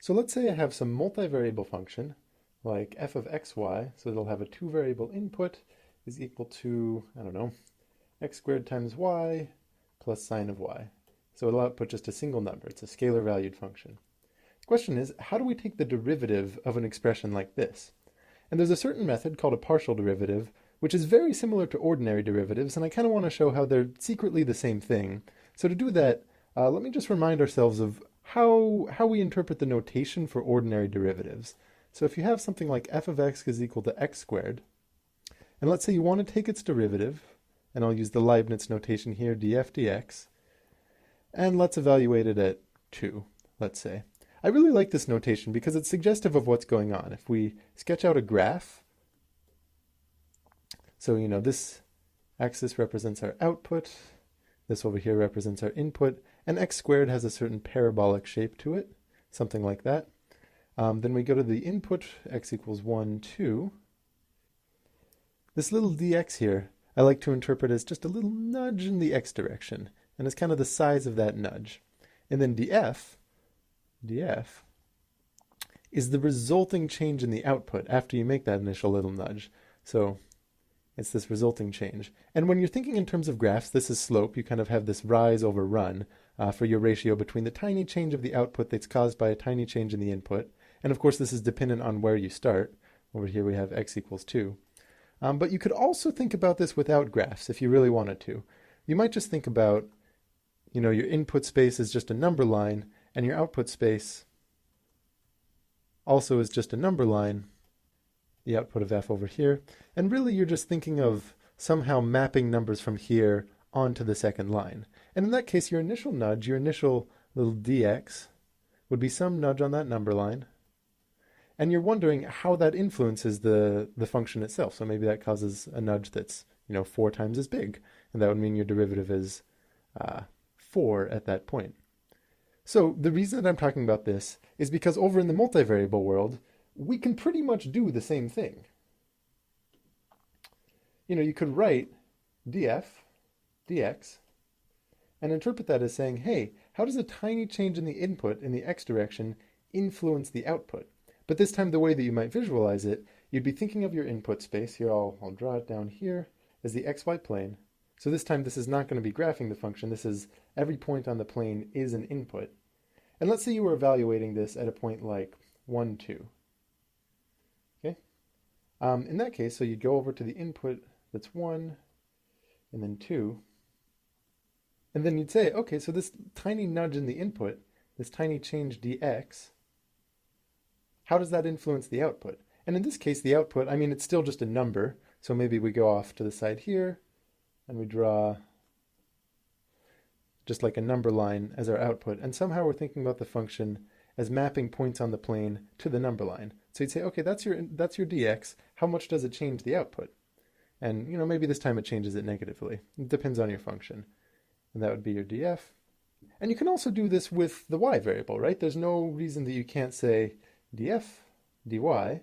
So let's say I have some multivariable function like f of xy, so it'll have a two variable input is equal to, I don't know, x squared times y plus sine of y. So it'll output just a single number. It's a scalar valued function. The question is, how do we take the derivative of an expression like this? And there's a certain method called a partial derivative, which is very similar to ordinary derivatives, and I kind of want to show how they're secretly the same thing. So to do that, let me just remind ourselves of how we interpret the notation for ordinary derivatives. So if you have something like f of x is equal to x squared, and let's say you want to take its derivative, and I'll use the Leibniz notation here, df dx, and let's evaluate it at 2, let's say. I really like this notation because it's suggestive of what's going on. If we sketch out a graph, so this axis represents our output, this over here represents our input, and x squared has a certain parabolic shape to it, something like that. Then we go to the input, x equals 1, 2. This little dx here, I like to interpret as just a little nudge in the x direction, and it's kind of the size of that nudge. And then df is the resulting change in the output after you make that initial little nudge. So it's this resulting change. And when you're thinking in terms of graphs, this is slope. You kind of have this rise over run for your ratio between the tiny change of the output that's caused by a tiny change in the input. And of course, this is dependent on where you start. Over here we have x equals 2. But you could also think about this without graphs if you really wanted to. You might just think about, your input space is just a number line, and your output space also is just a number line, the output of f over here. And really you're just thinking of somehow mapping numbers from here onto the second line. And in that case, your initial nudge, your initial little dx, would be some nudge on that number line. And you're wondering how that influences the function itself. So maybe that causes a nudge that's 4 times as big. And that would mean your derivative is 4 at that point. So the reason that I'm talking about this is because over in the multivariable world, we can pretty much do the same thing. You could write df dx and interpret that as saying, hey, how does a tiny change in the input in the x direction influence the output? But this time the way that you might visualize it, you'd be thinking of your input space. Here I'll draw it down here as the xy plane. So this time this is not going to be graphing the function. This is every point on the plane is an input. And let's say you were evaluating this at a point like 1, 2. Okay? In that case, so you'd go over to the input that's 1 and then 2. And then you'd say, okay, so this tiny nudge in the input, this tiny change dx, how does that influence the output? And in this case, the output, it's still just a number. So maybe we go off to the side here and we draw just like a number line as our output. And somehow we're thinking about the function as mapping points on the plane to the number line. So you'd say, okay, that's your dx. How much does it change the output? And maybe this time it changes it negatively. It depends on your function. And that would be your df. And you can also do this with the y variable, right? There's no reason that you can't say df dy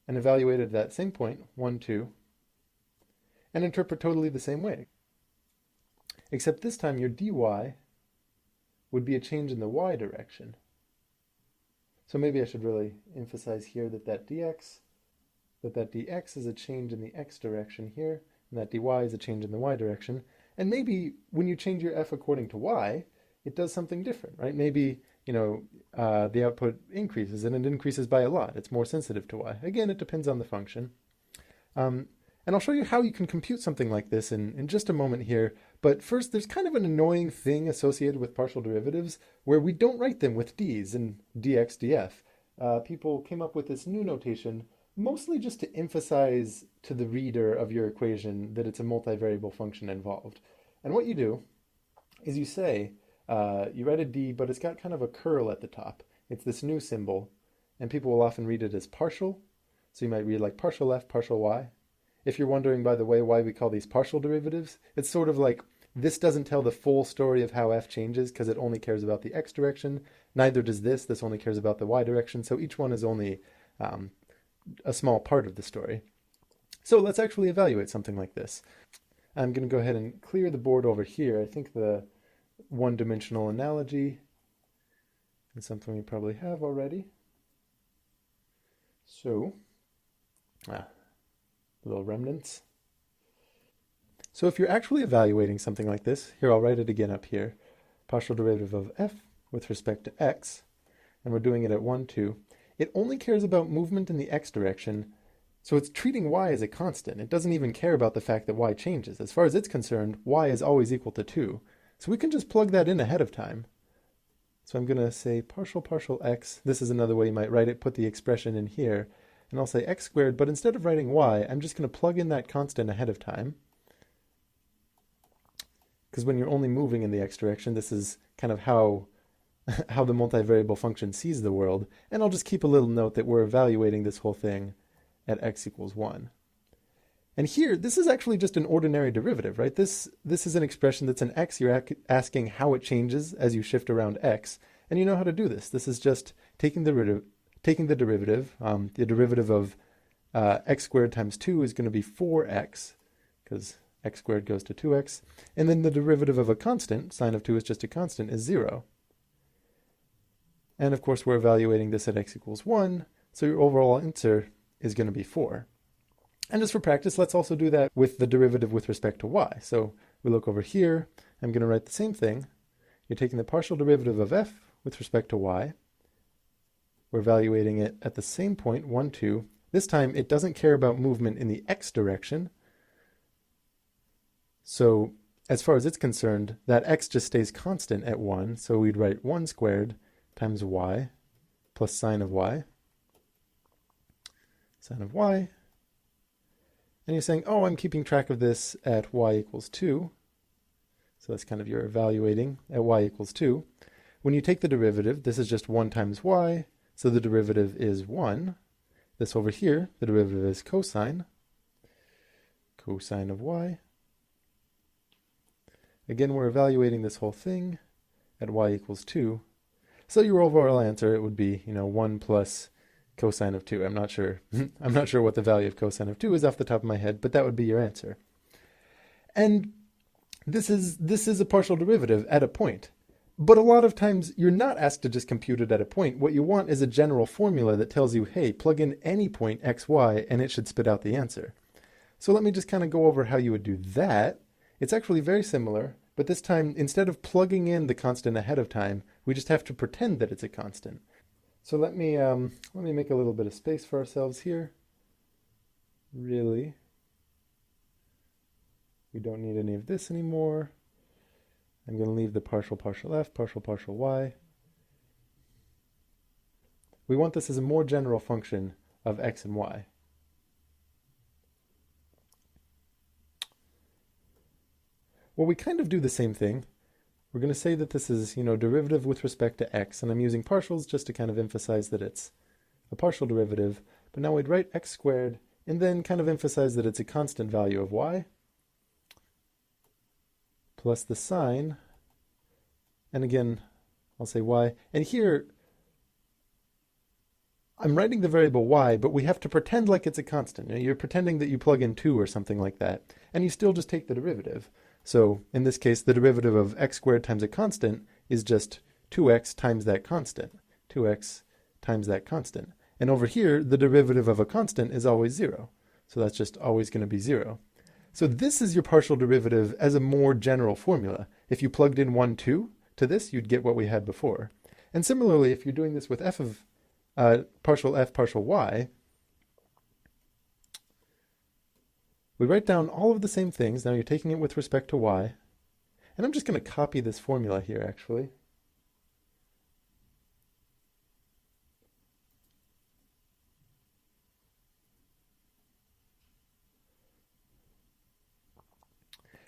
and evaluate it at that same point, 1, 2, and interpret totally the same way. Except this time your dy would be a change in the y direction. So maybe I should really emphasize here that dx is a change in the x direction here, and that dy is a change in the y direction. And maybe when you change your f according to y, it does something different, right? Maybe the output increases, and it increases by a lot. It's more sensitive to y. Again, it depends on the function. And I'll show you how you can compute something like this in just a moment here. But first, there's kind of an annoying thing associated with partial derivatives where we don't write them with d's and dx, df. People came up with this new notation mostly just to emphasize to the reader of your equation that it's a multivariable function involved. And what you do is you say, you write a d, but it's got kind of a curl at the top. It's this new symbol, and people will often read it as partial. So you might read like partial f, partial y. If you're wondering, by the way, why we call these partial derivatives, it's sort of like this doesn't tell the full story of how f changes because it only cares about the x direction. Neither does this. This only cares about the y direction. So each one is only a small part of the story. So let's actually evaluate something like this. I'm going to go ahead and clear the board over here. I think the one-dimensional analogy It's something we probably have already. So, little remnants. So if you're actually evaluating something like this, here I'll write it again up here, partial derivative of f with respect to x, and we're doing it at 1, 2, it only cares about movement in the x direction, so it's treating y as a constant. It doesn't even care about the fact that y changes. As far as it's concerned, y is always equal to 2. So we can just plug that in ahead of time. So I'm going to say partial x. This is another way you might write it, put the expression in here, and I'll say x squared, but instead of writing y, I'm just going to plug in that constant ahead of time. Because when you're only moving in the x direction, this is kind of how the multivariable function sees the world. And I'll just keep a little note that we're evaluating this whole thing at x equals 1. And here, this is actually just an ordinary derivative, right? This is an expression that's an x. You're asking how it changes as you shift around x. And you know how to do this. This is just taking the derivative. The derivative of x squared times 2 is going to be 4x, because x squared goes to 2x. And then the derivative of a constant, sine of 2 is just a constant, is 0. And of course, we're evaluating this at x equals 1. So your overall answer is going to be 4. And just for practice, let's also do that with the derivative with respect to y. So we look over here. I'm going to write the same thing. You're taking the partial derivative of f with respect to y. We're evaluating it at the same point, 1, 2. This time, it doesn't care about movement in the x direction. So as far as it's concerned, that x just stays constant at 1. So we'd write 1 squared times y plus sine of y. Sine of y. And you're saying, oh, I'm keeping track of this at y equals 2. So that's kind of your evaluating at y equals 2. When you take the derivative, this is just 1 times y. So the derivative is 1. This over here, the derivative is cosine. Cosine of y. Again, we're evaluating this whole thing at y equals 2. So your overall answer, it would be, 1 plus cosine of 2. I'm not sure. I'm not sure what the value of cosine of 2 is off the top of my head, but that would be your answer. And this is a partial derivative at a point. But a lot of times you're not asked to just compute it at a point. What you want is a general formula that tells you, hey, plug in any point x, y, and it should spit out the answer. So let me just kind of go over how you would do that. It's actually very similar, but this time, instead of plugging in the constant ahead of time, we just have to pretend that it's a constant. So let me make a little bit of space for ourselves here. Really, we don't need any of this anymore. I'm going to leave the partial f, partial y. We want this as a more general function of x and y. Well, we kind of do the same thing. We're going to say that this is, derivative with respect to x, and I'm using partials just to kind of emphasize that it's a partial derivative. But now we'd write x squared, and then kind of emphasize that it's a constant value of y, plus the sine, and again, I'll say y. And here, I'm writing the variable y, but we have to pretend like it's a constant. You're pretending that you plug in 2 or something like that, and you still just take the derivative. So in this case, the derivative of x squared times a constant is just 2x times that constant. 2x times that constant. And over here, the derivative of a constant is always 0. So that's just always going to be 0. So this is your partial derivative as a more general formula. If you plugged in 1, 2 to this, you'd get what we had before. And similarly, if you're doing this with f of partial f, partial y, we write down all of the same things. Now you're taking it with respect to y. And I'm just going to copy this formula here, actually.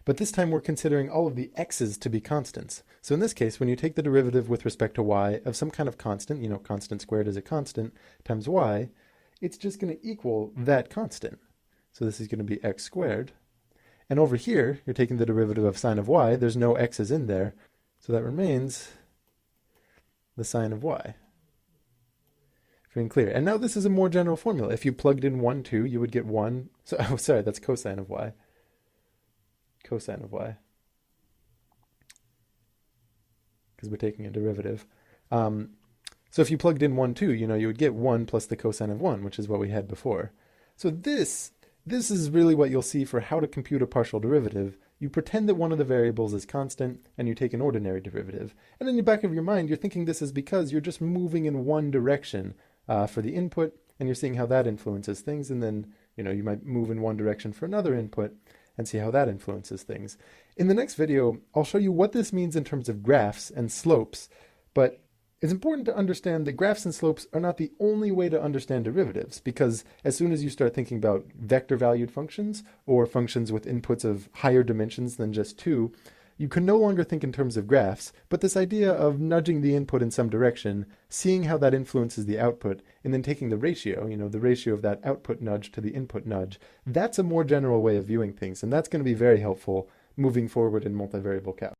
But this time we're considering all of the x's to be constants. So in this case, when you take the derivative with respect to y of some kind of constant, constant squared is a constant, times y, it's just going to equal that constant. So this is going to be x squared. And over here, you're taking the derivative of sine of y. There's no x's in there. So that remains the sine of y. Free and clear. And now this is a more general formula. If you plugged in 1, 2, you would get 1. So, oh, sorry, that's cosine of y. Cosine of y. Because we're taking a derivative. So if you plugged in 1, 2, you would get 1 plus the cosine of 1, which is what we had before. So this is really what you'll see for how to compute a partial derivative. You pretend that one of the variables is constant, and you take an ordinary derivative. And in the back of your mind, you're thinking this is because you're just moving in one direction for the input, and you're seeing how that influences things, and then you might move in one direction for another input and see how that influences things. In the next video, I'll show you what this means in terms of graphs and slopes, but it's important to understand that graphs and slopes are not the only way to understand derivatives, because as soon as you start thinking about vector-valued functions or functions with inputs of higher dimensions than just 2, you can no longer think in terms of graphs, but this idea of nudging the input in some direction, seeing how that influences the output, and then taking the ratio, the ratio of that output nudge to the input nudge, that's a more general way of viewing things, and that's going to be very helpful moving forward in multivariable calculus.